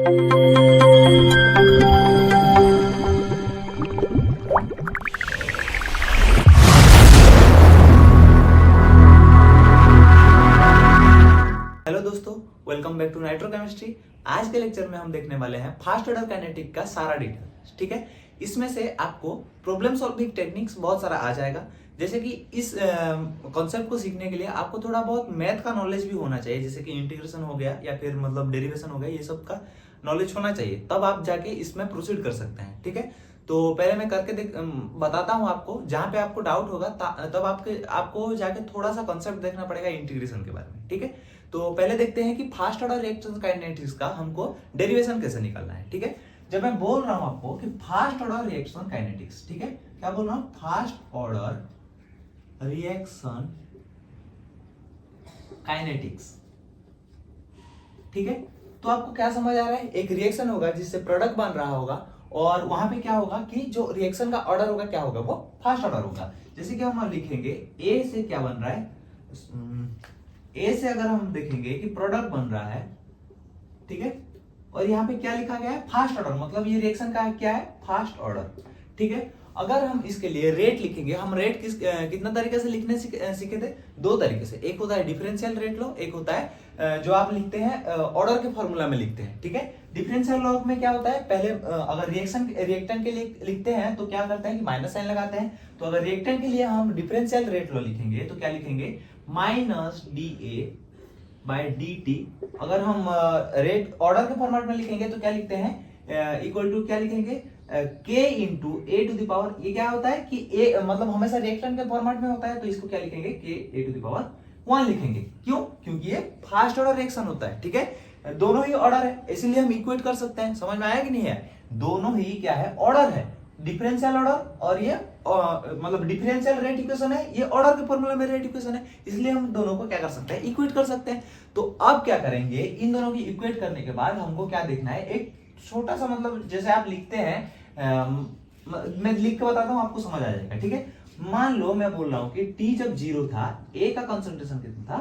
Hello दोस्तों, welcome back to नाइट्रोकेमिस्ट्री। आज के लेक्चर में हम देखने वाले हैं फास्ट ऑर्डर काइनेटिक का सारा डिटेल। ठीक है, इसमें से आपको प्रॉब्लम सॉल्विंग टेक्निक्स बहुत सारा आ जाएगा। जैसे कि इस कॉन्सेप्ट को सीखने के लिए आपको थोड़ा बहुत मैथ का नॉलेज भी होना चाहिए, जैसे कि इंटीग्रेशन हो गया या फिर मतलब डेरिवेशन हो गया, ये सब का नॉलेज होना चाहिए, तब आप जाके इसमें प्रोसीड कर सकते हैं। ठीक है, तो पहले मैं करके बताता हूँ आपको। जहां पे आपको डाउट होगा तब आपको जाके थोड़ा सा कॉन्सेप्ट देखना पड़ेगा इंटीग्रेशन के बारे में। ठीक है, तो पहले देखते हैं कि फास्ट ऑर्डर रिएक्शन काइनेटिक्स का हमको डेरिवेशन कैसे निकालना है। ठीक है, जब मैं बोल रहा हूं आपको कि फास्ट ऑर्डर रिएक्शन काइनेटिक्स, ठीक है, क्या बोल रहा हूं? Fast order reaction kinetics. ठीक है, तो आपको क्या समझ आ रहा है? एक रिएक्शन होगा जिससे प्रोडक्ट बन रहा होगा और वहां पे क्या होगा कि जो रिएक्शन का ऑर्डर होगा क्या होगा? वो फास्ट ऑर्डर होगा। जैसे कि हम लिखेंगे ए से क्या बन रहा है, ए से अगर हम देखेंगे कि प्रोडक्ट बन रहा है, ठीक है, और यहाँ पे क्या लिखा गया है? फास्ट ऑर्डर, मतलब ये रिएक्शन का क्या है? Fast order. ठीक है, अगर हम इसके लिए रेट लिखेंगे, हम रेट कितना तरीके से लिखने सीखे थे? दो तरीके से। एक होता है डिफरेंशियल रेट लो, एक होता है जो आप लिखते हैं ऑर्डर के फॉर्मूला में लिखते हैं। ठीक है, डिफरेंशियल लॉ में क्या होता है? पहले अगर रिएक्टेंट के लिए लिखते हैं तो क्या करते हैं कि माइनस साइन लगाते हैं। तो अगर रिएक्टेंट के लिए हम डिफरेंशियल रेट लॉ लिखेंगे तो क्या लिखेंगे? Minus D A by D T. अगर हम रेट ऑर्डर के फॉर्मेट में लिखेंगे तो क्या लिखते हैं? इक्वल टू क्या लिखेंगे? K into A to the power. ये क्या होता है कि ए मतलब हमेशा रिएक्टेंट के फॉर्मेट में होता है, तो इसको क्या लिखेंगे? के ए टू द पावर 1 लिखेंगे। क्यों? क्योंकि ये फास्ट ऑर्डर रिएक्शन होता है। ठीक है, दोनों ही ऑर्डर है, इसीलिए हम इक्वेट कर सकते हैं। समझ में आया कि नहीं है? दोनों ही क्या है? ऑर्डर है, डिफरेंशियल ऑर्डर, और ये मतलब डिफरेंशियल रेट इक्वेशन है, ये ऑर्डर के फॉर्मूला में रेट इक्वेशन है, इसलिए हम दोनों को क्या कर सकते हैं? इक्वेट कर सकते हैं। तो अब क्या करेंगे? इन दोनों की इक्वेट करने के बाद हमको क्या देखना है? एक छोटा सा मतलब जैसे आप लिखते हैं, मैं लिख के बताता हूं, आपको समझ आ जाएगा। ठीक है, मान लो मैं बोल रहा हूं कि टी जब 0 था, ए का कंसंट्रेशन कितना था?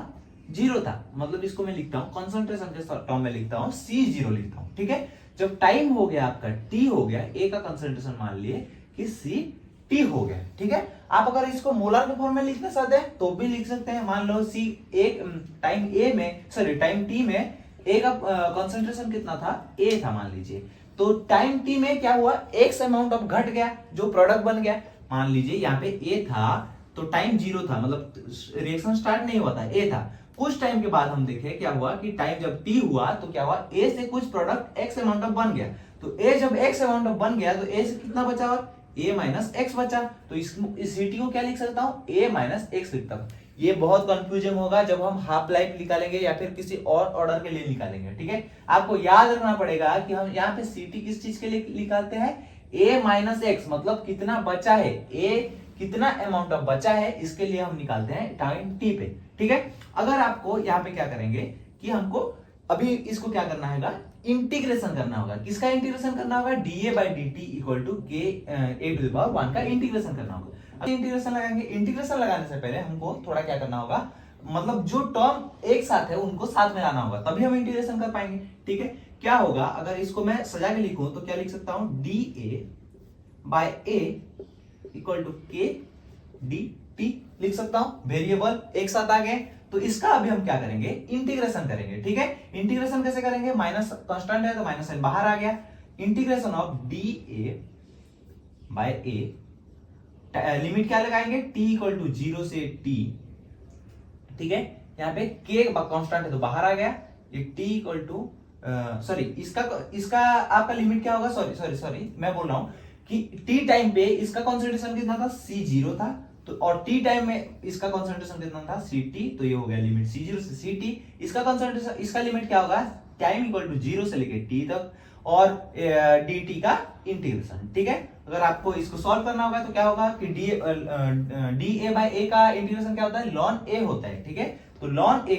0 था। मतलब इसको मैं लिखता हूं कंसंट्रेशन के टर्म में लिखता हूं, C0 लिखता हूं। ठीक है, जब टाइम हो गया आपका टी हो गया, ए का कंसंट्रेशन मान लिए कि सी टी हो गया। ठीक है, आप अगर इसको मोलर के फॉर्म में लिखना चाहते हैं तो भी लिख सकते हैं। मान लो सी एक टाइम ए में, सॉरी टाइम टी में ए का कंसंट्रेशन कितना था? ए था मान लीजिए। तो टाइम टी में क्या हुआ? एक्स अमाउंट ऑफ घट गया, जो प्रोडक्ट बन गया। मान लीजिए यहाँ पे ए था तो टाइम 0 था, मतलब रिएक्शन स्टार्ट नहीं हुआ था, ए था। कुछ टाइम के बाद हम देखें क्या हुआ कि टाइम जब टी हुआ तो क्या हुआ? ए से कुछ प्रोडक्ट एक्स अमाउंट ऑफ बन गया। तो ए जब एक्स अमाउंट ऑफ बन गया तो ए से कितना बचा? और ए माइनस एक्स बचा। तो इस सीटी को क्या लिख सकता हूं? ए माइनस एक्स लिखता हूं। ये बहुत कंफ्यूजन होगा जब हम हाफ लाइफ निकालेंगे या फिर किसी और ऑर्डर के लिए निकालेंगे। ठीक है, आपको याद रखना पड़ेगा कि हम यहाँ पे सीटी किस चीज के लिए निकालते हैं? ए माइनस एक्स, मतलब कितना बचा है, ए कितना अमाउंट ऑफ बचा है, इसके लिए हम निकालते हैं टाइम टी पे। ठीक है, अगर आपको यहाँ पे क्या करेंगे कि हमको अभी इसको क्या करना है? इंटीग्रेशन करना होगा। किसका इंटीग्रेशन करना होगा? DA by D T equal to K A to the power 1 का इंटीग्रेशन करना होगा। इंटीग्रेशन लगाएंगे। इंटीग्रेशन लगाने से पहले हमको थोड़ा क्या करना होगा, मतलब जो टर्म एक साथ है उनको साथ में लाना होगा, तभी हम इंटीग्रेशन कर पाएंगे। ठीक है, क्या होगा अगर इसको मैं सजा के लिखूं तो क्या लिख सकता हूं? D A by A equal to K D T लिख सकता हूं। वेरिएबल एक साथ आ गए, तो इसका अभी हम क्या करेंगे? इंटीग्रेशन करेंगे। ठीक है, इंटीग्रेशन कैसे करेंगे? माइनस कांस्टेंट है तो माइनस साइन बाहर आ गया। Integration of D A by A, limit क्या लगाएंगे? t इक्वल टू 0 से t। ठीक है, यहाँ पे k कांस्टेंट है तो बाहर आ गया। ये t इक्वल टू सॉरी इसका आपका लिमिट क्या होगा? सॉरी मैं बोल रहा हूं कि t टाइम पे इसका कंसंट्रेशन कितना था? C0 था। तो और t टाइम में इसका कंसंट्रेशन कितना था? Ct। तो ये हो गया लिमिट C0 से Ct। इसका कंसंट्रेशन, इसका लिमिट क्या होगा? टाइम इक्वल टू 0 से लेके t तक, और dt का इंटीग्रेशन। ठीक है, अगर आपको इसको सॉल्व करना होगा तो क्या होगा कि डी ए बाई ए का इंटीग्रेशन क्या होता है? लॉन ए होता है। ठीक है, तो ln A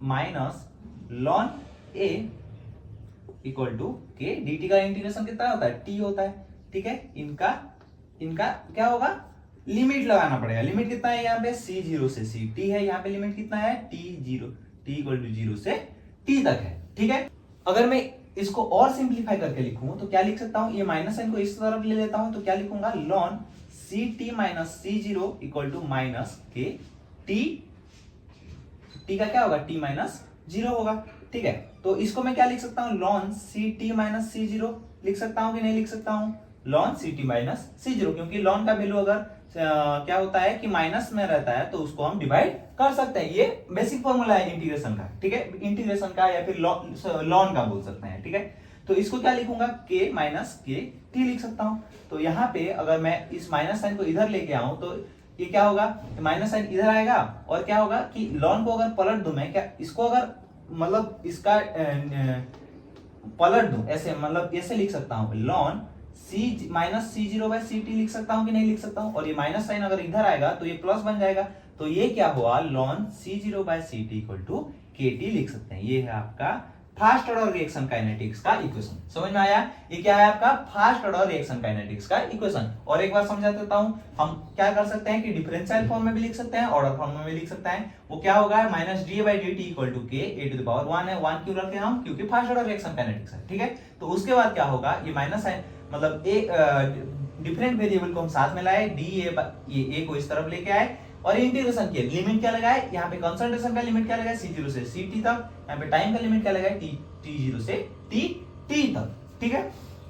minus ln A equal to K, dt का इंटीग्रेशन कितना होता है? t होता है। ठीक है, इनका क्या होगा? लिमिट लगाना पड़ेगा। लिमिट कितना है यहाँ पे? C0 से Ct है। यहाँ पे लिमिट कितना है? T0, t इक्वल टू 0 से t तक है। ठीक है, अगर मैं इसको और सिंप्लीफाई करके लिखूं तो क्या लिख सकता हूं, ये माइनस साइन को इस तरफ ले लेता हूं तो क्या लिखूंगा, ln C T minus C zero equal to minus K T, T का क्या होगा, टी माइनस जीरो होगा। ठीक है, तो इसको मैं क्या लिख सकता हूं, ln C T minus C zero लिख सकता हूं कि नहीं लिख सकता हूं, ln C T minus C zero, क्योंकि लॉन का वैल्यू अगर क्या होता है कि माइनस में रहता है तो उसको हम डिवाइड कर सकते हैं। ये बेसिक फॉर्मूला है इंटीग्रेशन का। ठीक है, इंटीग्रेशन का या फिर लॉन का बोल सकते हैं। ठीक है, तो इसको क्या लिखूंगा, के माइनस के टी लिख सकता हूं। तो यहाँ पे अगर मैं इस माइनस साइन को इधर लेके आऊं तो ये क्या होगा, माइनस साइन इधर आएगा और क्या होगा कि लॉन को अगर पलट दूं मैं, क्या इसको अगर मतलब इसका पलट दूं ऐसे, मतलब ऐसे लिख सकता हूं, ln C minus C zero by C T लिख सकता हूं कि नहीं लिख सकता हूं, और ये माइनस साइन अगर इधर आएगा तो ये प्लस बन जाएगा। तो ये क्या हुआ, ln C zero by C T equal to K T लिख सकते हैं। ये है आपका फास्ट ऑर्डर रिएक्शन काइनेटिक्स का इक्वेशन। समझ में आया, ये क्या है आपका फास्ट ऑर्डर रिएक्शन काइनेटिक्स का इक्वेशन। और एक बार समझा देता हूं, हम क्या कर सकते हैं कि डिफरेंशियल फॉर्म में भी लिख सकते हैं, ऑर्डर फॉर्म में भी लिख सकते हैं। वो क्या होगा, minus D by D T equal to K A to the power 1 है, 1 क्यों रखे हम, क्योंकि फास्ट ऑर्डर रिएक्शन काइनेटिक्स है। ठीक है, तो उसके बाद क्या होगा, ये माइनस साइन मतलब डिफरेंट वेरिएबल को हम साथ में लाए, डी ए को इस तरफ लेके आए और इंटीग्रेशन किया, लिमिट क्या लगाए, यहाँ पे कंसंट्रेशन का लिमिट क्या लगाए, C0 से Ct तक, यहाँ पे टाइम का लिमिट क्या लगाए, T0 से T तक। ठीक है,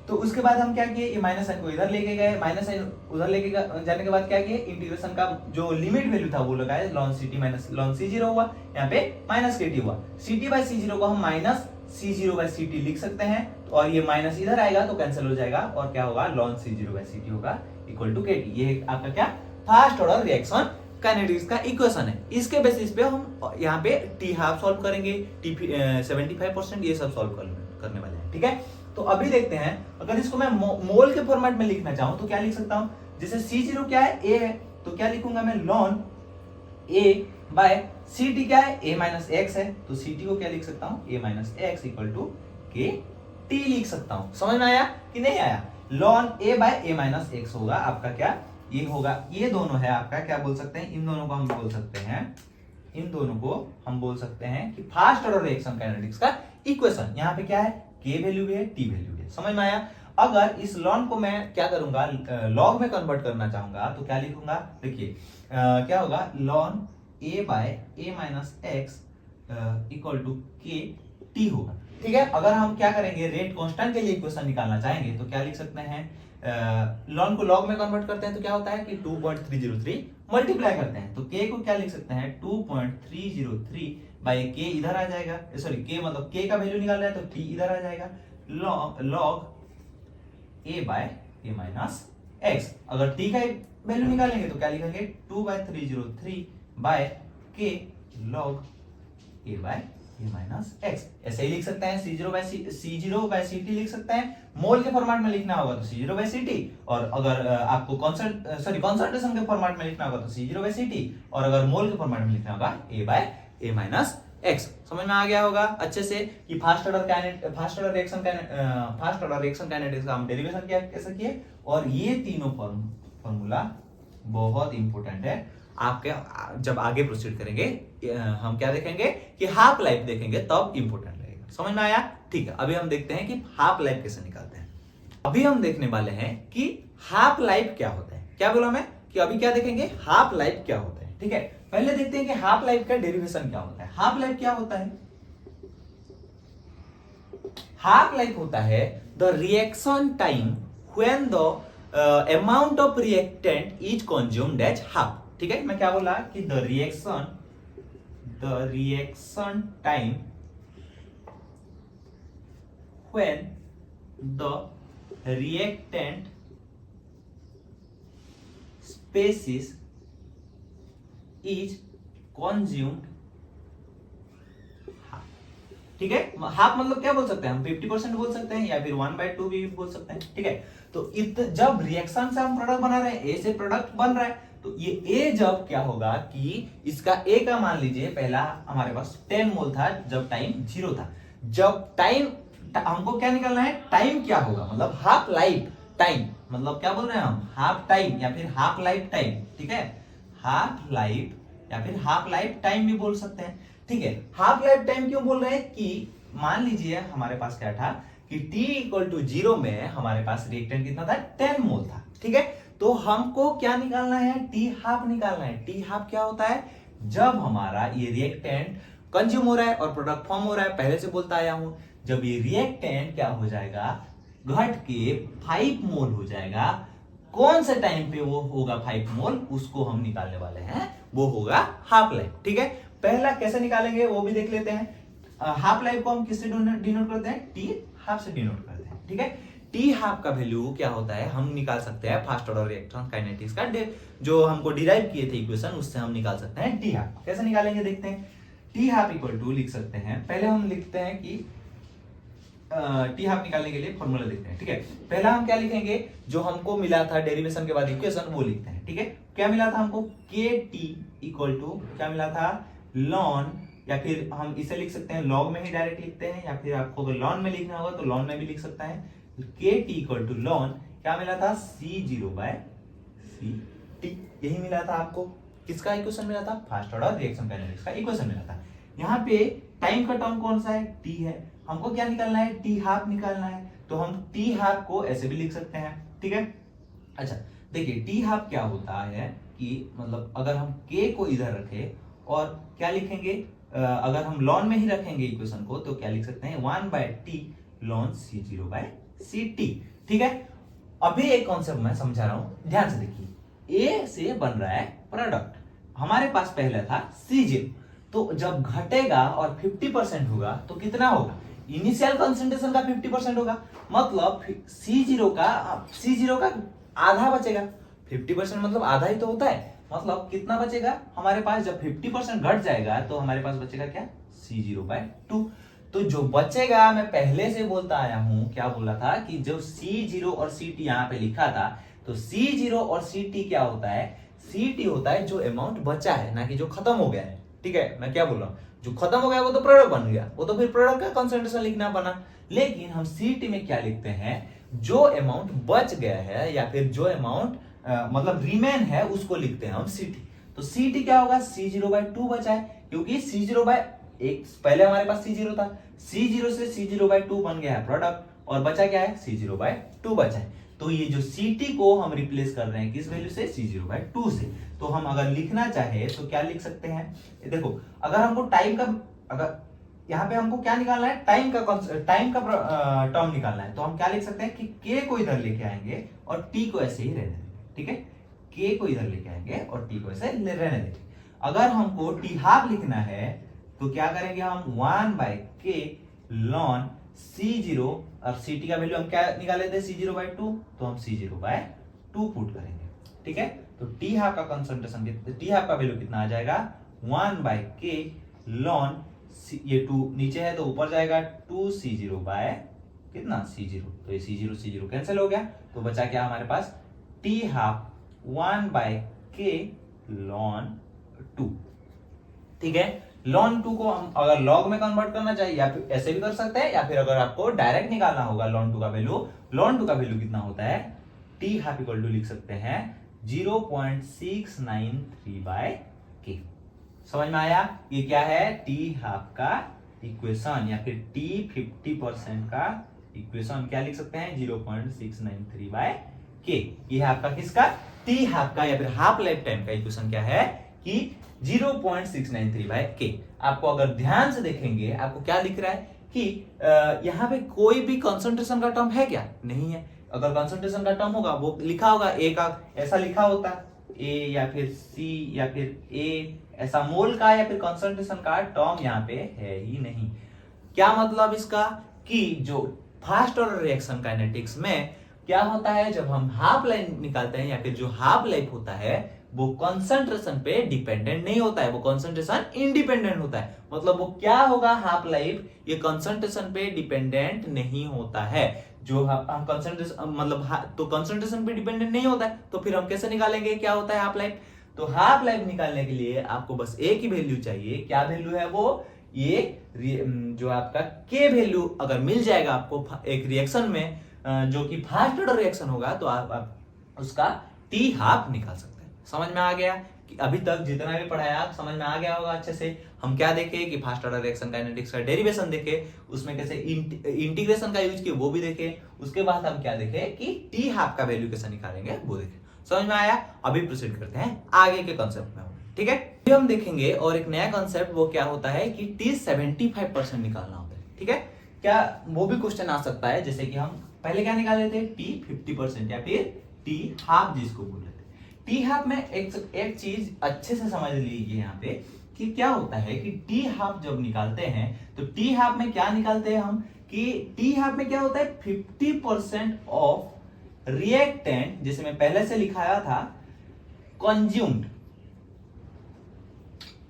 तो उसके बाद हम क्या किए, ये माइनस साइन को इधर लेके गए, माइनस साइन उधर लेके जाने के बाद क्या किए, इंटीग्रेशन का जो लिमिट वैल्यू था वो लगाए, ln Ct minus ln C0 हुआ, यहाँ पे माइनस Kt हुआ। Ct बाय C0 को हम माइनस C0 बाय Ct लिख सकते हैं, और ये माइनस इधर आएगा तो कैंसिल हो जाएगा, और क्या होगा, ln C0 बाय Ct होगा इक्वल टू Kt। ये आपका क्या फास्ट ऑर्डर रिएक्शन काइनेटिक्स का इक्वेशन है। इसके बेसिस पे हम यहाँ पे टी हाफ सॉल्व करेंगे, टी 75% ये सब सॉल्व करने वाले हैं। ठीक है, तो अभी देखते हैं, अगर इसको मैं मोल के फॉर्मेट में लिखना चाहूं तो क्या लिख सकता हूं, जैसे C0 क्या है, A है, तो क्या लिखूंगा मैं, ln A बाय Ct क्या है, A माइनस एक्स है, तो Ct को क्या लिख सकता हूं, A minus X equal to K T लिख सकता हूं। समझ में आया कि नहीं आया, ln A by A minus X होगा आपका क्या, ये होगा, ये दोनों है आपका क्या बोल सकते हैं, इन दोनों को हम बोल सकते हैं, इन दोनों को हम बोल सकते हैं कि फास्ट ऑर्डर रिएक्शन काइनेटिक्स का इक्वेशन। यहाँ पे क्या है, के वैल्यू भी है, टी वैल्यू भी है। समझ में आया। अगर इस लॉन को मैं क्या करूंगा, लॉग में कन्वर्ट करना चाहूंगा तो क्या लिखूंगा, देखिए क्या होगा, ln A by A minus X equal to K T होगा। ठीक है, अगर हम क्या करेंगे, रेट कांस्टेंट के लिए इक्वेशन निकालना चाहेंगे तो क्या लिख सकते हैं, लॉन को लॉग में कन्वर्ट करते हैं तो क्या होता है कि 2.303 मल्टीप्लाई करते हैं, तो k को क्या लिख सकते हैं, 2.303 बाय k इधर आ जाएगा, सॉरी k मतलब k का वैल्यू निकाल रहा है तो t इधर आ जाएगा, log a by a minus x। अगर t का वैल्यू निकालेंगे तो क्या लिखेंगे, 2/303 by k log a by a minus X. ऐसे ही लिख सकते हैं, C0 बाय Ct लिख सकते हैं। मोल के फॉर्मेट में लिखना होगा तो C0 बाय Ct, और अगर आपको कंसंट्रेशन के फॉर्मेट में लिखना होगा तो C0 बाय Ct, और अगर मोल के फॉर्मेट में लिखना होगा A by A minus X. समझ में आ गया होगा अच्छे से कि फास्ट ऑर्डर रिएक्शन काइनेटिक्स का हम डेरिवेशन कैसे किए, और ये तीनों फॉर्मूला बहुत इंपॉर्टेंट है आपके, जब आगे प्रोसीड करेंगे हम क्या देखेंगे कि हाफ लाइफ देखेंगे तब इंपॉर्टेंट रहेगा। समझ में आया। ठीक है, अभी हम देखते हैं कि हाफ लाइफ कैसे निकालते हैं। अभी हम देखने वाले हैं कि हाफ लाइफ क्या होता है। क्या बोला मैं कि अभी क्या देखेंगे, हाफ लाइफ क्या होता है। ठीक है, पहले देखते हैं कि हाफ लाइफ का डेरिवेशन क्या होता है। हाफ लाइफ क्या होता है, हाफ लाइफ होता है the reaction time when the amount of reactant is consumed as half. ठीक है, मैं क्या बोला कि the reaction time when the reactant species is consumed. ठीक है, हाफ मतलब क्या बोल सकते हैं हम, 50% बोल सकते हैं, या फिर 1/2 भी बोल सकते हैं। ठीक है, तो जब रिएक्शन से हम प्रोडक्ट बना रहे हैं, ए से प्रोडक्ट बन रहा है, तो ये ए जब क्या होगा कि इसका ए का मान लीजिए पहला हमारे पास 10 मोल था जब टाइम 0 था। जब टाइम हमको क्या निकालना है, टाइम क्या होगा, मतलब हाफ लाइफ टाइम, मतलब क्या बोल रहे हैं हम, हाफ टाइम या फिर हाफ लाइफ टाइम। ठीक है, हाफ लाइफ या फिर हाफ लाइफ टाइम भी बोल सकते हैं। ठीक है, हाफ लाइफ टाइम क्यों बोल रहे हैं कि मान लीजिए हमारे पास क्या था कि t इक्वल टू 0 में हमारे पास रिएक्टेंट कितना था, 10 मोल था। ठीक है, तो हमको क्या निकालना है, टी हाफ निकालना है। टी हाफ क्या होता है, जब हमारा ये रिएक्टेंट कंज्यूम हो रहा है और प्रोडक्ट फॉर्म हो रहा है, पहले से बोलता आया हूं, जब ये रिएक्टेंट क्या हो जाएगा, घट के 5 मोल हो जाएगा, कौन से टाइम पे वो होगा 5 मोल, उसको हम निकालने वाले हैं, वो होगा हाफ लाइफ। ठीक है, पहला कैसे निकालेंगे वो भी देख लेते हैं। हाफ लाइफ को हम किससे डिनोट करते हैं, टी हाफ से डिनोट करते हैं। ठीक है, टी हाफ का वैल्यू क्या होता है, हम निकाल सकते हैं फास्ट ऑर्डर रिएक्शन काइनेटिक्स का जो हमको डिराइव किए थे इक्वेशन, उससे हम निकाल सकते हैं टी हाफ। कैसे निकालेंगे देखते हैं। टी हाफ इक्वल टू लिख सकते हैं, पहले हम लिखते हैं कि टी हाफ निकालने के लिए फॉर्मूला लिखते हैं। ठीक है, पहला हम क्या लिखेंगे, जो हमको मिला था डेरिवेशन के बाद इक्वेशन, वो लिखते हैं। ठीक है, क्या मिला था हमको, के टी इक्वल टू क्या मिला था, लॉन, या फिर हम इसे लिख सकते हैं लॉग में ही डायरेक्ट लिखते हैं, या फिर आपको अगर लॉन में लिखना होगा तो लॉन में भी लिख सकता है। के टी इक्वल टू लॉन क्या मिला था, C0/CT, यही मिला था आपको। किसका इक्वेशन मिला था, फास्ट ऑर्डर रिएक्शन काइनेटिक्स का इक्वेशन मिला था। यहाँ पे टाइम का टर्म कौन सा है, टी है, हमको क्या निकालना है, टी हाफ निकालना है, तो हम टी हाफ को ऐसे भी लिख सकते हैं। ठीक है, अच्छा देखिए टी हाफ क्या होता है कि मतलब अगर हम के को इधर रखें और क्या लिखेंगे, अगर हम लॉन में ही रखेंगे इक्वेशन को, तो क्या लिख सकते हैं, 1/t लॉन C0/CT। ठीक है, अभी एक कॉन्सेप्ट मैं समझा रहा हूं, ध्यान से देखिए। ए से बन रहा है प्रोडक्ट, हमारे पास पहले था C0, तो जब घटेगा और 50% होगा तो कितना होगा, इनिशियल कंसंट्रेशन का 50% होगा, मतलब C0 का आधा बचेगा। 50% मतलब आधा ही तो होता है, मतलब कितना बचेगा हमारे पास, जब 50% घट जाएगा तो हमारे पास बचेगा क्या, C0/2। तो जो बचेगा, मैं पहले से बोलता आया हूं, क्या बोला था कि जो C0 और CT यहाँ पे लिखा था, तो C0 और CT क्या होता है, CT होता है जो अमाउंट बचा है, ना कि जो खत्म हो गया है। ठीक है, मैं क्या बोल रहा हूँ, जो खत्म हो गया वो तो प्रोडक्ट बन गया, वो तो फिर प्रोडक्ट का कंसंट्रेशन लिखना बना। लेकिन हम CT में क्या लिखते हैं, जो अमाउंट बच गया है या फिर जो अमाउंट मतलब रिमेन है, उसको लिखते हैं हम CT। तो CT क्या होगा, C0/2 बचा है, क्योंकि C0/1 पहले हमारे पास C0 था, C0 से C0/2 बन गया है प्रोडक्ट, और बचा क्या है, C0/2 बचा है। तो ये जो CT को हम रिप्लेस कर रहे हैं किस वैल्यू से, C0/2 से। तो हम अगर लिखना चाहे तो क्या लिख सकते हैं, देखो अगर हमको टाइम का, अगर यहाँ पे हमको क्या निकालना है, टाइम का टर्म निकालना है, तो हम क्या लिख सकते हैं कि k को इधर लेके आएंगे और t को ऐसे ही रहने देंगे। ठीक है, k को इधर लेके आएंगे और t को ऐसे रहने देंगे। अगर हमको t हाफ लिखना है तो क्या करेंगे हम, 1/k ln C0, और CT का वैल्यू हम क्या निकाले थे, C0/2, तो हम C0/2 पुट करेंगे। ठीक है, तो टी हाफ का कंसंट्रेशन, टी हाफ का वैल्यू कितना आ जाएगा, 1/k ln, ये 2 नीचे है तो ऊपर जाएगा, 2C0 कितना, C0, तो ये C0 कैंसिल हो गया, तो बचा क्या हमारे पास, टी हाफ 1/k ln 2। ठीक है, ln 2 को हम अगर log में कन्वर्ट करना चाहिए या फिर ऐसे भी कर सकते हैं, या फिर अगर आपको डायरेक्ट निकालना होगा ln 2 का वैल्यू, ln 2 का वैल्यू कितना होता है, टी हाफ इक्वल टू लिख सकते हैं 0.693/k। समझ में आया, ये क्या है, टी हाफ का इक्वेशन, या फिर टी 50% का इक्वेशन क्या लिख सकते हैं, 0.693/k। ये है आपका किसका, टी हाफ का, या फिर हाफ लाइफ टाइम का इक्वेशन क्या है कि 0.693/k। आपको अगर ध्यान से देखेंगे, आपको क्या दिख रहा है कि यहाँ पे कोई भी कंसंट्रेशन का टर्म है क्या, नहीं है। अगर कंसंट्रेशन का टर्म होगा वो लिखा होगा, ए का ऐसा लिखा होता है, ए या फिर सी या फिर ए, ऐसा मोल का या फिर कंसंट्रेशन का टर्म यहाँ पे है ही नहीं। क्या मतलब इसका, कि जो फास्ट ऑर्डर रिएक्शन काइनेटिक्स में क्या होता है, जब हम हाफ लाइफ निकालते हैं या फिर जो हाफ लाइफ होता है वो कंसंट्रेशन पे डिपेंडेंट नहीं होता है, वो कंसंट्रेशन इंडिपेंडेंट होता है। मतलब वो क्या होगा, हाफ लाइफ ये कंसंट्रेशन पे डिपेंडेंट नहीं होता है। जो हम कंसंट्रेशन मतलब तो कंसंट्रेशन पे डिपेंडेंट नहीं होता है, तो फिर हम कैसे निकालेंगे क्या होता है हाफ लाइफ। तो हाफ लाइफ निकालने के लिए आपको बस एक ही वैल्यू चाहिए, क्या वैल्यू है वो, ये जो आपका के वैल्यू अगर मिल जाएगा आपको एक रिएक्शन में जो कि फास्ट ऑर्डर रिएक्शन होगा, तो आप उसका टी हाफ निकाल सकते हैं। समझ में आ गया कि अभी तक जितना भी पढ़ाया समझ में आ गया होगा अच्छे से। हम क्या देखे कि फास्ट ऑर्डर रिएक्शन काइनेटिक्स का डेरिवेशन देखे, उसमें कैसे इंटीग्रेशन का यूज किए वो भी देखे। उसके बाद हम क्या देखे कि टी हाफ का वैल्यू कैसे निकालेंगे वो देखे। समझ में आया? अभी प्रोसीड करते हैं आगे के कॉन्सेप्ट में। ठीक है, अभी हम देखेंगे और एक नया कॉन्सेप्ट, वो क्या होता है कि टी 75% निकालना होता है। ठीक है, क्या वो भी क्वेश्चन आ सकता है, जैसे कि हम पहले क्या निकाले थे, टी 50% या फिर टी हाफ जिसको बोल रहे थे। टी हाफ में एक चीज अच्छे से समझ लीजिए यहाँ पे कि क्या होता है कि टी हाफ जब निकालते हैं तो टी हाफ में क्या निकालते हैं हम कि टी हाफ में क्या होता है 50% ऑफ रिएक्टेंट, जैसे मैं पहले से लिखाया था, कंज्यूम्ड।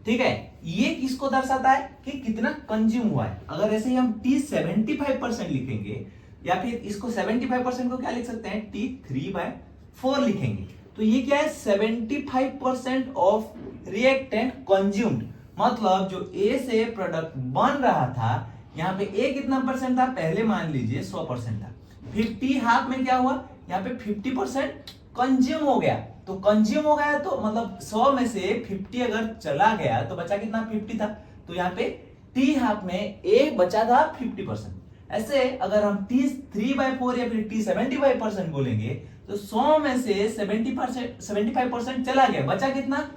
ठीक है, ये किसको दर्शाता है कि कितना कंज्यूम हुआ है। अगर ऐसे ही हम टी 75% लिखेंगे या फिर इसको 75% को क्या लिख सकते हैं, टी 3/4 लिखेंगे। तो ये क्या है, 75% ऑफ रिएक्टेंट कंज्यूम्ड, मतलब जो ए से प्रोडक्ट बन रहा था, यहाँ पे ए कितना परसेंट था, पहले मान लीजिए 100% था। फिर टी हाफ में क्या हुआ, यहाँ पे 50% कंज्यूम हो गया। तो कंज्यूम हो गया तो मतलब 100 में से 50 अगर चला गया तो बचा कितना, 50 था। तो यहाँ पे टी हाफ में ए बचा था 50%। ऐसे अगर हम टी 3/4 या फिर टी 75% बोलेंगे तो 100 में से 75% चला गया, बचा कितना,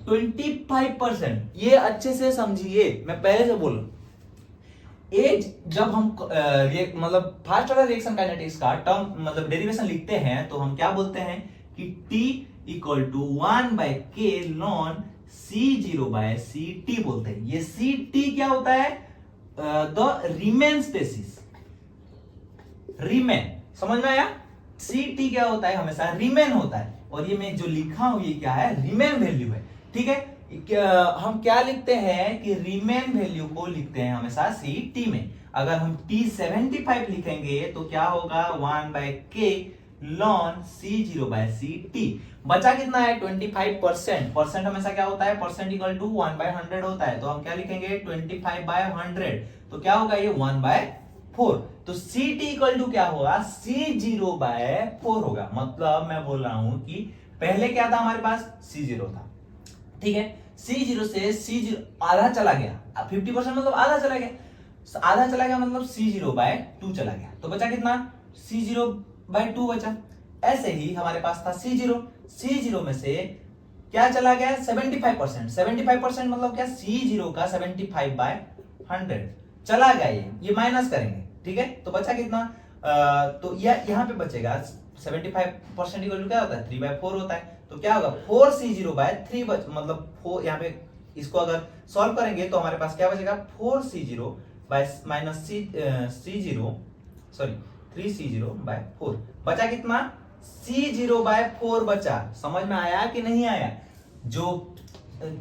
25%। ये अच्छे से समझिए, मैं पहले से बोलूं, जब हम मतलब फास्ट ऑर्डर रिएक्शन काइनेटिक्स का टर्म मतलब डेरिवेशन लिखते हैं तो हम क्या बोलते हैं कि T equal to 1/k ln C0/Ct बोलते हैं। ये Ct क्या होता है, द रीमेन स्पेसिस, रीमेन। समझ में आया? Ct क्या होता है, हमेशा रीमेन होता है। और ये मैं जो लिखा हूं ये क्या है, रीमेन वैल्यू है। ठीक है, हम क्या लिखते हैं कि रीमेन वैल्यू को लिखते हैं हमेशा Ct में। अगर हम T75 लिखेंगे तो क्या होगा, 1/k ln C0/Ct। बचा कितना है, 25%। परसेंट हमेशा क्या होता है, परसेंट इक्वल टू 1/100 होता है। तो हम क्या लिखेंगे, 25/100। तो क्या होगा, ये 1/4। तो Ct इक्वल टू क्या होगा, C0/4 होगा। मतलब मैं बोल रहा हूं कि पहले क्या था हमारे पास, C0 था। ठीक है, C0 से C0 आधा चला गया, 50% मतलब आधा चला गया। आधा चला गया मतलब C0/2 चला गया। तो बचा कितना, C0/2 बचा। ऐसे ही हमारे पास था C0 में से क्या चला गया, 75%। 75% मतलब क्या, C0 का 75/100 चला गया। ये माइनस करेंगे। ठीक है, तो बचा कितना, तो यहाँ पे बचेगा 75% इक्वल टू क्या होता है, 3/4 होता है। तो क्या होगा, 4C0/3 मतलब 4, यहाँ पे इसको अगर सॉल्व करेंगे तो हमारे पास क्या बचेगा, 3C0/4 बचा कितना, C0/4 बचा। समझ में आया कि नहीं आया? जो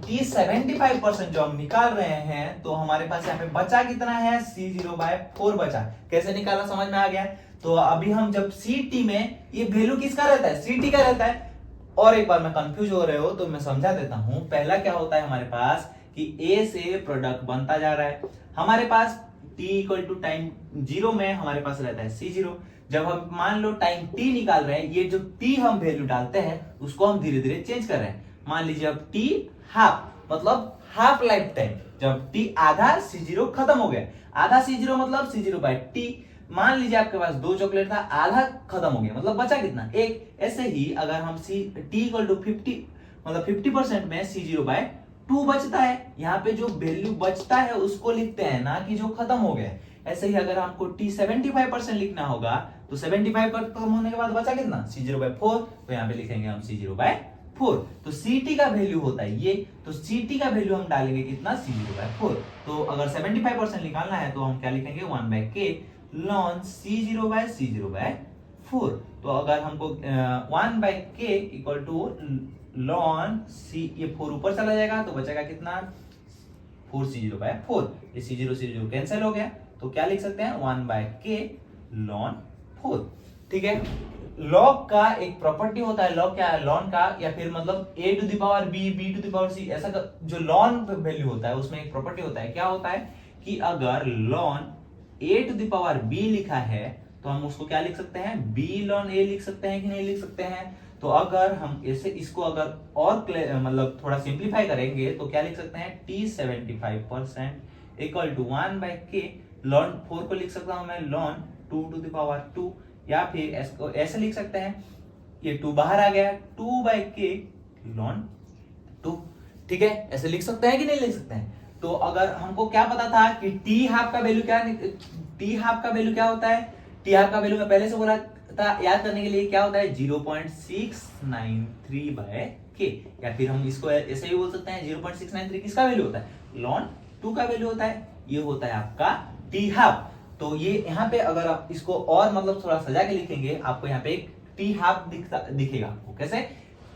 T75% जो हम निकाल रहे हैं तो हमारे पास यहाँ पे बचा कितना है, C0/4 बचा। कैसे निकाला, समझ में आ गया? तो अभी हम जब Ct में, ये वैल्यू किसका रहता है, Ct का रहता है। और एक बार मैं कंफ्यूज हो रहे हो तो मैं समझा देता हूं। पहला क्या होता है हमारे पास कि A से प्रोडक्ट बनता जा रहा है, हमारे पास T इक्वल टू टाइम 0 में हमारे पास रहता है C0। जब हम मान लो टाइम T निकाल रहे हैं, ये जो T हम वैल्यू डालते हैं उसको हम धीरे धीरे चेंज कर रहे हैं। मान लीजिए अब T हाफ मतलब हाफ लाइफ टाइम, जब T आधा, C0 खत्म हो गया। आधा C0 मतलब C0/T। मान लीजिए आपके पास 2 चॉकलेट था, आधा खत्म हो गया, मतलब बचा कितना, 1। ऐसे ही अगर हम T इक्वल टू 50 मतलब 50% में C0/2 बचता है। यहाँ पे जो वैल्यू बचता है उसको लिखते हैं, ना कि जो खत्म हो गया। ऐसे ही अगर हमको T 75% लिखना होगा तो 75 खत्म होने के बाद बचा कितना, C0/4। तो यहाँ पे लिखेंगे हम C0/4। तो Ct का वैल्यू होता है ये, तो Ct का वैल्यू हम डालेंगे कितना, C0/4। तो अगर 75% निकालना है तो हम क्या लिखेंगे, 1/k ln C0/4। तो अगर हमको 1/k equal to ln C, ये 4 ऊपर चला जाएगा तो बचेगा कितना, 4C0/4। ये C0 कैंसिल हो गया तो क्या लिख सकते हैं, 1/k ln 4। ठीक है, लॉग का एक प्रॉपर्टी होता है, लॉग क्या है, लॉन का या फिर मतलब a to the power b, b to the power c, ऐसा जो लॉन वैल्यू होता है उसमें एक प्रॉपर्टी होता है। क्या होता है कि अगर ln a to the power b लिखा है तो हम उसको क्या लिख सकते हैं, b ln a लिख सकते हैं कि नहीं लिख सकते हैं। तो अगर हम ऐसे इसको अगर और मतलब थोड़ा सिंप्लीफाई करेंगे तो क्या लिख सकते हैं, T75% equal to 1/k ln 4 को लिख सकता हूं मैं ln 2 या फिर इसको ऐसे लिख सकते हैं, ये 2 बाहर आ गया 2/k ln 2। ठीक है, ऐसे लिख सकते हैं कि नहीं लिख सकते हैं। तो अगर हमको क्या पता था कि टी हाफ का वैल्यू क्या होता है, टी हाफ का वैल्यू मैं पहले से बोला था, याद करने के लिए क्या होता है 0.693/k, या फिर हम इसको ऐसे ही बोल सकते हैं 0.693 किसका वैल्यू होता है, ln 2 का वैल्यू होता है, ये होता है आपका टी हाफ। तो ये यहाँ पे अगर आप इसको और मतलब थोड़ा सजा के लिखेंगे, आपको यहाँ पे एक टी हाफ दिखेगा आपको, कैसे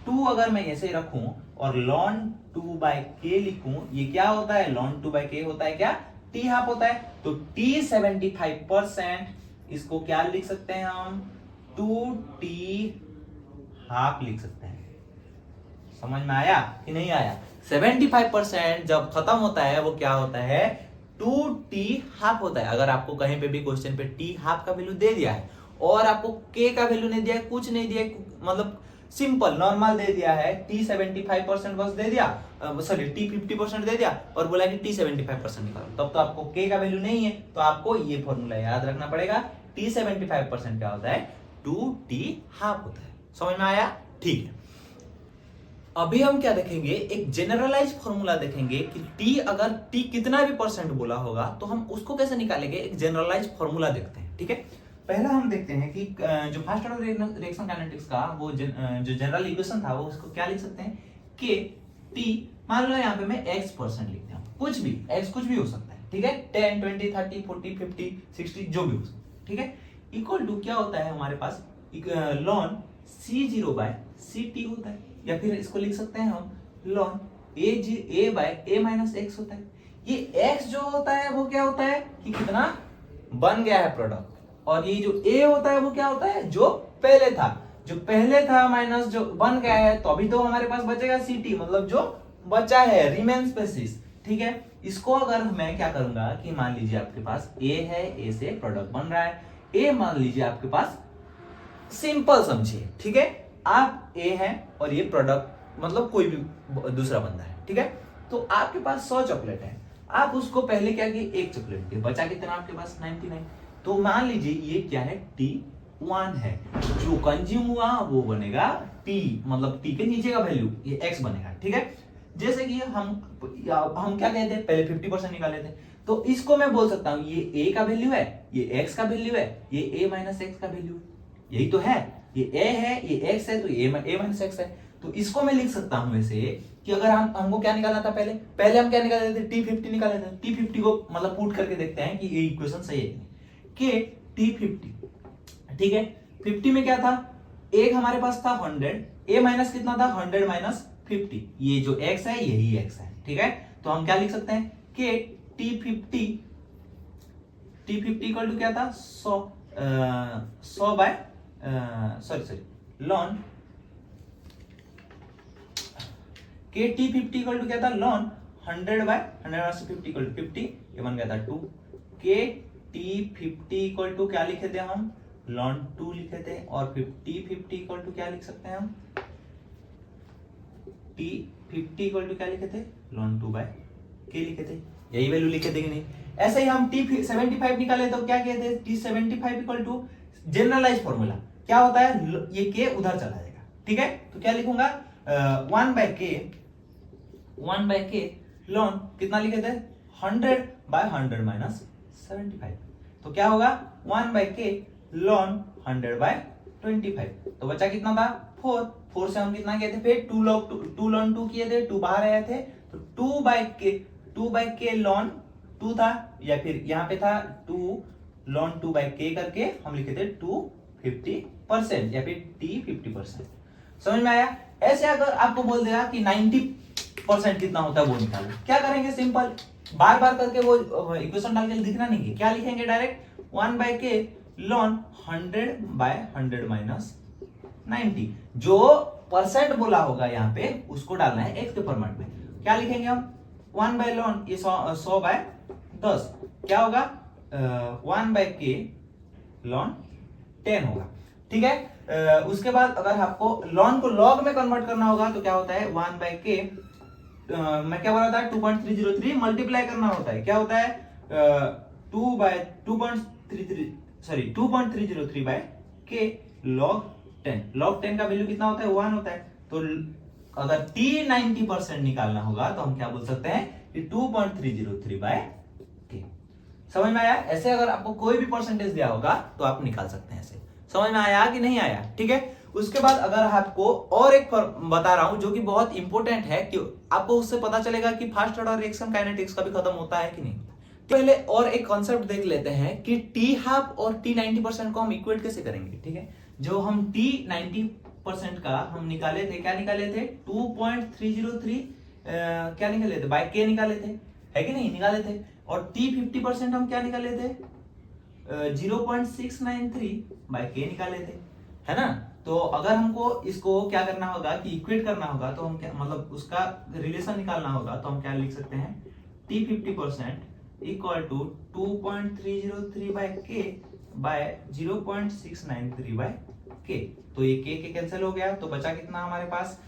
2 अगर मैं ऐसे रखूं और ln 2/k लिखूं, ये क्या होता है, ln 2/k होता है क्या, टी हाफ होता है। तो T75% इसको क्या लिख सकते हैं हम, 2t हाफ लिख सकते हैं। समझ में आया कि नहीं आया। 75% जब खत्म होता है वो क्या होता है, 2t हाफ होता है। अगर आपको कहीं पे भी क्वेश्चन पे t हाफ का वैल्यू दे दिया है और आपको k का वैल्यू नहीं दिया है, कुछ नहीं दिया है, मतलब सिंपल नॉर्मल दे दिया है, T75% बस दे दिया, सॉरी T50% दे दिया और बोला कि T75% निकालो, तब तो आपको k का वैल्यू नहीं है, तो आपको ये फॉर्मूला याद रखना पड़ेगा। T75% क्या होता है, 2t हाफ होता है। समझ में आया, ठीक है। अभी हम क्या देखेंगे, एक जनरलाइज फॉर्मूला देखेंगे कि t अगर t कितना भी परसेंट बोला होगा तो हम उसको कैसे निकालेंगे, एक जनरलाइज फॉर्मूला देखते हैं। ठीक है, पहला हम देखते हैं कि जो फर्स्ट ऑर्डर रिएक्शन काइनेटिक्स का वो जो जनरल इक्वेशन था, वो उसको क्या लिख सकते हैं, k t, मान लो यहाँ पे मैं x% लिखता हूँ, कुछ भी x कुछ भी हो सकता है, ठीक है, 10 20 30 40 50 60 जो भी हो सकता है, ठीक है, इक्वल टू क्या होता है हमारे पास, ln C0/CT होता है, या फिर इसको लिख सकते हैं हम ln A/A-x होता है। ये x जो होता है वो क्या होता है कि कितना बन गया है प्रोडक्ट, और ये जो a होता है वो क्या होता है, जो पहले था माइनस जो बन गया है, तो अभी तो हमारे पास बचेगा CT, मतलब जो बचा है रिमेन स्पेसिस। ठीक है, इसको अगर मैं क्या करूंगा कि मान लीजिए आपके पास a है, a से प्रोडक्ट बन रहा है, a मान लीजिए आपके पास, सिंपल समझिए, ठीक है, आप ए हैं और ये प्रोडक्ट मतलब कोई भी दूसरा बंदा है, ठीक है, तो आपके पास 100 चॉकलेट है, आप उसको पहले क्या किए, एक चॉकलेट दिए, बचा कितना आपके पास 99, तो मान लीजिए ये क्या है, T1 है, जो कंज्यूम हुआ वो बनेगा T, मतलब T के नीचे का वैल्यू ये X बनेगा। ठीक है, जैसे कि हम क्या कहते हैं, पहले 50% निकाले थे, तो इसको मैं बोल सकता हूं ये A का वैल्यू है, ये X का वैल्यू है, ये A-X का वैल्यू, यही तो है, ये A है, ये X है, तो ये A-X है। तो इसको मैं लिख सकता हूं वैसे कि अगर हमको क्या निकालना था, पहले हम क्या निकाले थे, T50 निकाले थे, T50 को मतलब पुट करके देखते हैं कि ये इक्वेशन सही है कि T50, ठीक है, 50 में क्या था, एक हमारे पास था 100, A माइनस कितना था, 100 - 50, ये जो X है यही X है। ठीक है, तो हम क्या लिख सकते हैं कि T50 इक्वल टू क्या था, 100 बाय ln के T50 इक्वल टू क्या था, ln 100/100 से 50 इक्वल टू 50, ये बन गया था 2, के T50 इक्वल टू क्या लिखे थे हम, ln 2 लिखे थे, और T50 इक्वल टू क्या लिख सकते हैं हम, T50 इक्वल टू क्या लिखे थे, ln 2/k लिखे थे, यही वैल्यू लिखे थे कि नहीं। ऐसे ही हम T75 निकाले तो क्या कहते हैं, T75 equal to generalise formula क्या होता है, ये k उधर चला जाएगा। ठीक है, तो क्या लिखूंगा, 1/k ln कितना लिखे थे, 100/100 - 75, तो क्या होगा 1/k ln 100/25, तो बचा कितना था 4 से हम कितना किए थे, फिर 2 ln 2 किए थे, 2 बाहर आए थे, तो 2/k ln 2 था, या फिर यहाँ पे था 2 ln 2/k करके हम लिखे थे 250% या फिर T50%। समझ में आया। ऐसे अगर आपको बोल देगा कि 90% कितना होता है वो निकालो, क्या करेंगे, सिंपल बार बार करके वो इक्वेशन डाल के लिखना नहीं है, क्या लिखेंगे डायरेक्ट 1/k ln 100/100 - 90, जो परसेंट बोला होगा यहाँ पे उसको डालना है x के फॉर्मेट में। क्या लिखेंगे हम 1/ln, ये 100/10 क्या होगा, 1/k ln 10 होगा। ठीक है। उसके बाद अगर आपको लॉन को लॉग में कन्वर्ट करना होगा तो क्या होता है 1/k, मैं क्या बोल रहा था 2.303 मल्टीप्लाई करना होता है, क्या होता है 2.303 log 10। log 10 का वैल्यू कितना होता है 1 होता है। तो अगर t 90% निकालना होगा तो हम क्या बोल सकते हैं कि 2.303/k। समझ में आया? ऐसे अगर आपको कोई भी परसेंटेज दिया होगा तो आप निकाल सकते हैं। ऐसे समझ में आया कि नहीं आया? ठीक है। उसके बाद अगर आपको और एक बता रहा हूं जो कि बहुत इंपॉर्टेंट है, कि आपको उससे पता चलेगा कि फास्ट ऑर्डर रिएक्शन काइनेटिक्स कभी खत्म होता है कि नहीं। पहले और एक कॉन्सेप्ट देख लेते हैं कि टी हाफ और टी 90% को हम इक्वेट कैसे करेंगे। ठीक है, जो हम टी 90% का हम निकाले थे, क्या निकाले थे 2.303 क्या निकाले थे बाय के निकाले थे, है कि नहीं निकाले थे। और टी 50% हम क्या निकाले थे 0.693 बाय के निकाले थे, है ना। तो अगर हमको इसको क्या करना होगा कि इक्वेट करना होगा तो हम क्या मतलब उसका रिलेशन निकालना होगा तो हम क्या लिख सकते हैं टी 50% इक्वल टू 2.303 बाय के बाय 0.693 बाय के। तो ये के कैंसिल हो गया तो बचा कितना हमारे पास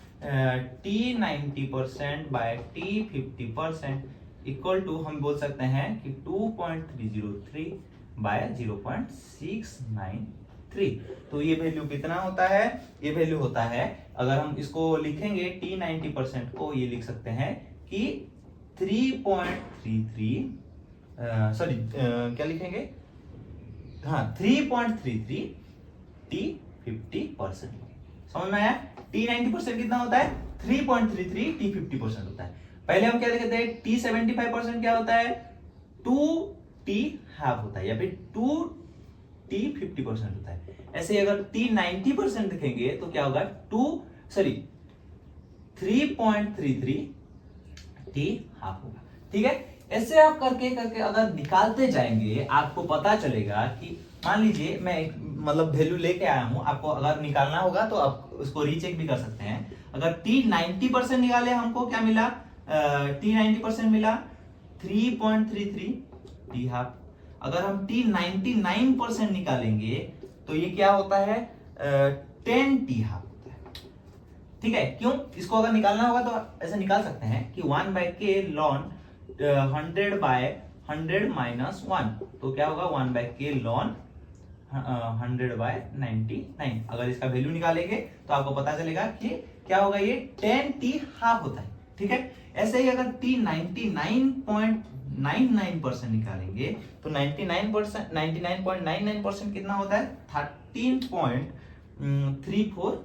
T 90% by T 50% equal to हम बोल सकते हैं कि 2.303 बाय 0.693। तो ये वैल्यू कितना होता है, ये वैल्यू होता है अगर हम इसको लिखेंगे टी 90% को ये लिख सकते हैं कि 3.33 सॉरी क्या लिखेंगे हाँ 3.33 टी 50%। समझ में आया? टी 90% कितना होता है 3.33 टी 50% होता है। पहले हम क्या कहते हैं टी 75% क्या होता है 2 टी हाफ होता है या फिर 2 टी 50% होता है। ऐसे अगर टी 90% लिखेंगे तो क्या होगा 3.33 टी हाफ होगा। ठीक है, ऐसे आप करके करके अगर निकालते जाएंगे आपको पता चलेगा कि मान लीजिए मैं मतलब वैल्यू लेके आया हूं, आपको अगर निकालना होगा तो आप उसको रीचेक भी कर सकते हैं। अगर टी 90% निकाले हमको क्या मिला टी 90% मिला 3.33 टी हाफ। अगर हम टी 99% निकालेंगे तो ये क्या होता है 10 टी हाफ होता है। ठीक है, क्यों? इसको अगर निकालना होगा तो ऐसे निकाल सकते हैं कि 1/k लॉन 100 बाय 100 माइनस 1 तो क्या होगा 1/k लॉन 100 बाय 99। अगर इसका वैल्यू निकालेंगे तो आपको पता चलेगा कि क्या होगा ये 10 टी हाफ होता है। ठीक है, ऐसे ही अगर टी 99.99% निकालेंगे तो 99.99% कितना होता है 13.34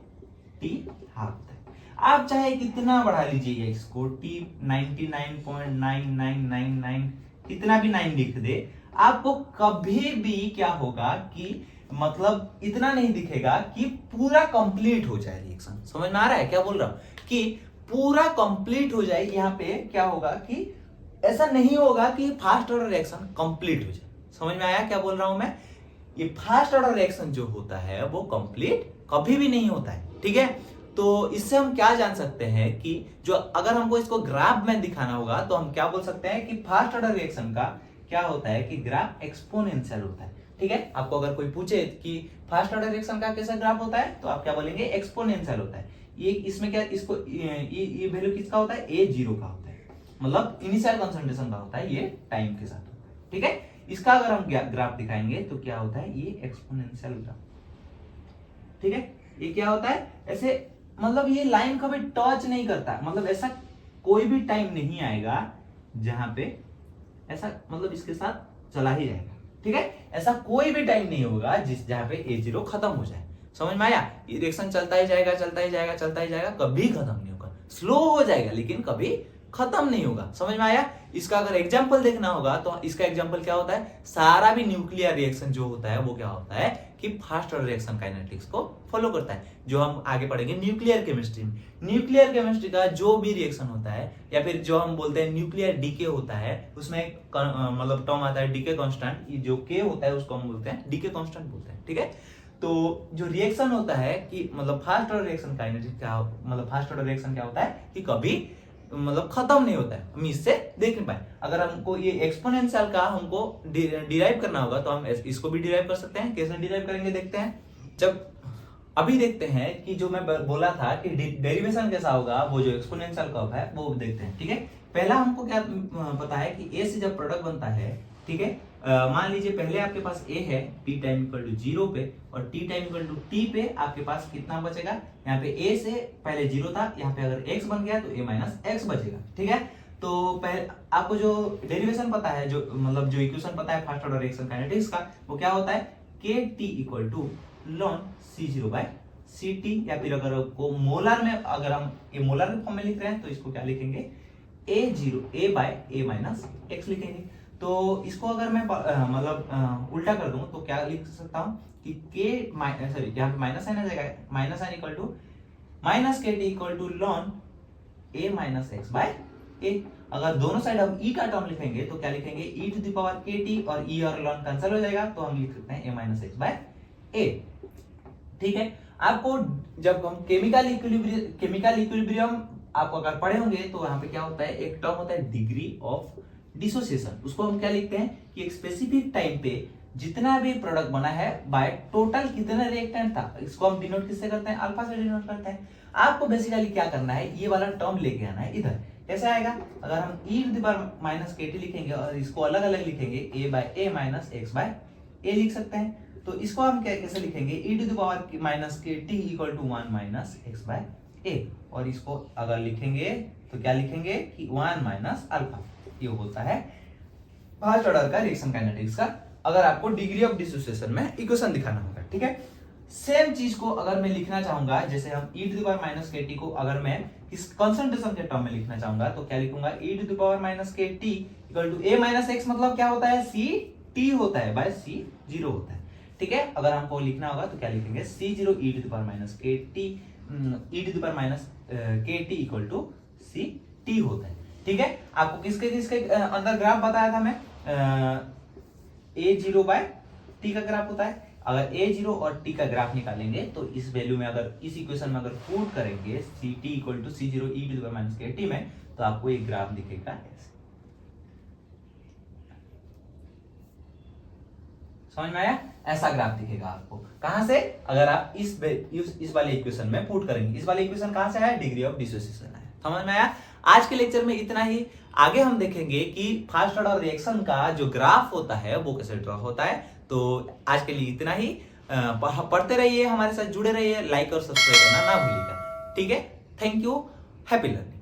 टी हाफ होता है। आप चाहे कितना बढ़ा लीजिए इसको टी 99.9999 कितना भी 9 लिख दे, आपको कभी भी क्या होगा कि मतलब इतना नहीं दिखेगा कि पूरा कंप्लीट हो जाए रिएक्शन। समझ में आ रहा है क्या बोल रहा हूं कि पूरा कंप्लीट हो जाए। यहाँ पे क्या होगा कि ऐसा नहीं होगा कि फास्ट ऑर्डर रिएक्शन कंप्लीट हो जाए। समझ में आया क्या बोल रहा हूं मैं? ये फास्ट ऑर्डर रिएक्शन जो होता है वो कंप्लीट कभी भी नहीं होता है। ठीक है, तो इससे हम क्या जान सकते हैं कि जो अगर हमको इसको ग्राफ में दिखाना होगा तो हम क्या बोल सकते हैं कि फास्ट ऑर्डर रिएक्शन का क्या होता है कि ग्राफ एक्सपोनेंशियल होता है। ठीक है, आपको अगर कोई पूछे कि फास्ट ऑर्डर रिएक्शन का कैसा ग्राफ होता है तो आप क्या बोलेंगे एक्सपोनेंशियल होता है। ये इसमें क्या इसको ये वैल्यू किसका होता है ए जीरो का होता है, मतलब इनिशियल कंसंट्रेशन का होता है, ये टाइम के साथ होता है। ठीक है, इसका अगर हम ग्राफ दिखाएंगे तो क्या होता है ये एक्सपोनेंशियल ग्राफ। ठीक है, ये क्या होता है ऐसे मतलब ये लाइन कभी टच नहीं करता, मतलब ऐसा कोई भी टाइम नहीं आएगा जहां पे ऐसा मतलब इसके साथ चला ही जाएगा। ठीक है, ऐसा कोई भी टाइम नहीं होगा जिस जहां पे ए जीरो खत्म हो जाए। समझ में आया? ये रिएक्शन चलता ही जाएगा चलता ही जाएगा चलता ही जाएगा, कभी खत्म नहीं होगा। स्लो हो जाएगा लेकिन कभी खत्म नहीं होगा। समझ में आया? इसका अगर एग्जांपल देखना होगा तो इसका एग्जांपल क्या होता है, सारा भी न्यूक्लियर रिएक्शन जो होता है वो क्या होता है कि फास्ट ऑर्डर रिएक्शन काइनेटिक्स को फॉलो करता है, जो हम आगे पढ़ेंगे न्यूक्लियर केमिस्ट्री में। न्यूक्लियर केमिस्ट्री का जो भी रिएक्शन होता है या फिर जो हम बोलते हैं न्यूक्लियर डीके होता है, उसमें मतलब टर्म आता है डीके कांस्टेंट। ये जो के होता है उसको हम बोलते हैं डीके कांस्टेंट बोलते हैं। ठीक है, तो जो रिएक्शन होता है कि मतलब फास्ट ऑर्डर रिएक्शन काइनेटिक्स क्या मतलब फास्ट ऑर्डर रिएक्शन क्या होता है कि कभी मतलब खत्म नहीं होता है, हम इससे देख नहीं पाए। अगर हमको ये एक्सपोनेंशियल का हमको डिराइव करना होगा तो हम इसको भी डिराइव कर सकते हैं। कैसे डिराइव करेंगे देखते हैं। जब अभी देखते हैं कि जो मैं बोला था कि डेरिवेशन कैसा होगा, वो जो एक्सपोनेंशियल कर्व है वो देखते हैं। ठीक है, पहला हमको क्या पता है कि ए से जब प्रोडक्ट बनता है, ठीक है, मान लीजिए पहले आपके पास ए है p टाइम इक्वल टू 0 पे और t time equal to t पे आपके पास कितना बचेगा, यहाँ पे a से पहले 0 था, यहाँ पे अगर x बन गया तो a माइनस x बचेगा। ठीक है, तो पहले आपको जो डेरिवेशन पता है, जो मतलब जो इक्वेशन पता है फर्स्ट ऑर्डर रिएक्शन काइनेटिक्स का, वो क्या होता है kt equal to ln C0 by Ct, या फिर अगर को मोलर में, अगर हम ये मोलर के फॉर्म में लिख रहे हैं तो इसको क्या लिखेंगे a by a minus x लिखेंगे। तो इसको अगर मैं मतलब उल्टा कर दूं तो क्या लिख सकता हूं कि k सॉरी यहाँ पे माइनस साइन आ जाएगा, minus sign equal to minus kt equal to ln a minus x by a। अगर दोनों साइड हम e का टर्म लिखेंगे तो क्या लिखेंगे e to the power kt, और e और ln कैंसिल हो जाएगा तो हम लिख सकते हैं a minus x by a। ठीक है, आपको जब हम केमिकल इक्विलिब्रियम आपको अगर पढ़े होंगे तो यहाँ पे क्या होता है, एक टर्म होता है डिग्री ऑफ डिसोसिएशन। उसको हम क्या लिखते हैं कि एक स्पेसिफिक टाइम पे जितना भी प्रोडक्ट बना है बाय टोटल कितना रिएक्टेंट था, इसको हम डिनोट किससे करते हैं, अल्फा से डिनोट करते हैं। आपको बेसिकली क्या करना है, ये वाला टर्म लेके आना है इधर। कैसे आएगा, अगर हम e to the power minus kt लिखेंगे और इसको अलग अलग लिखेंगे a by a minus x by a लिख सकते हैं। तो इसको हम कैसे लिखेंगे, e to the power minus kt equal to 1 minus x by a, और इसको अगर लिखेंगे तो क्या लिखेंगे कि 1 माइनस अल्फा। ये होता है फर्स्ट ऑर्डर का रिएक्शन काइनेटिक्स का, अगर आपको डिग्री ऑफ डिसोसिएशन में इक्वेशन दिखाना होगा। ठीक है, सेम चीज को अगर मैं लिखना चाहूंगा, जैसे हम e to the power minus kt को अगर मैं इस कंसंट्रेशन के टर्म में लिखना चाहूंगा तो क्या लिखूंगा, e to the power minus kt equal to a minus x, मतलब क्या होता है ct होता है बाय c0 होता है। ठीक है, अगर हमको लिखना होगा तो क्या लिखेंगे c0 e to the power minus kt e to the power minus kt equal to ct होता है। ठीक है, आपको किसके किसके अंदर ग्राफ बताया था मैं, a0 बाय t का ग्राफ होता है। अगर a0 और t का ग्राफ निकालेंगे तो इस वैल्यू में, अगर इस इक्वेशन में अगर पुट करेंगे ct equal to c0 e to the power minus kt में, तो आपको एक ग्राफ दिखेगा ऐसे। समझ में आया, ऐसा ग्राफ दिखेगा आपको। कहां से, अगर आप इस वाले इक्वेशन में पुट करेंगे। इस वाले इक्वेशन कहां से आया, डिग्री ऑफ डिसोसिएशन आया। समझ में आया। आज के लेक्चर में इतना ही। आगे हम देखेंगे कि फर्स्ट ऑर्डर रिएक्शन का जो ग्राफ होता है वो कैसे ड्रॉ होता है। तो आज के लिए इतना ही। पढ़ते रहिए, हमारे साथ जुड़े रहिए, लाइक और सब्सक्राइब करना ना भूलिएगा। ठीक है, थैंक यू, हैप्पी लर्निंग।